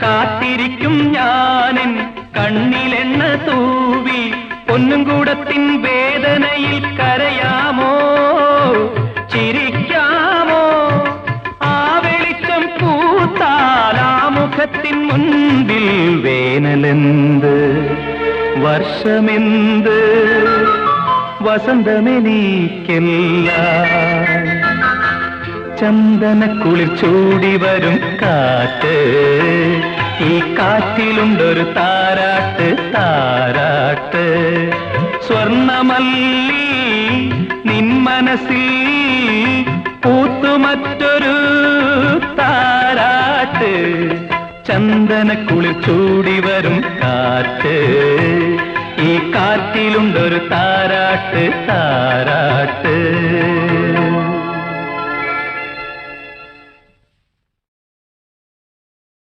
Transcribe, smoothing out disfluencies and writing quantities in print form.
കാത്തിരിക്കും ഞാനൻ കണ്ണിലെണ്ണ തൂവി പൊന്നും കൂടത്തിൻ വേദനയിൽ കരയാമോ ചിരിക്കാമോ ആ വെളിച്ചം പൂത്താൽ ആ മുഖത്തിൻ മുൻപിൽ വേനലെന്ത് വർഷമെന്ത് വസന്തമെനിക്കെല്ലാം ചന്ദനക്കുളിർ ചൂടി വരും കാറ്റ് ഈ കാറ്റിലുണ്ടൊരു താരാട്ട് താരാട്ട് സ്വർണമല്ലി നിൻ മനസ്സിൽ പൂത്തുമറ്റൊരു താരാട്ട് ചന്ദനക്കുളിർ ചൂടി വരും കാറ്റ് ഈ കാറ്റിലുണ്ടൊരു താരാട്ട് താരാട്ട്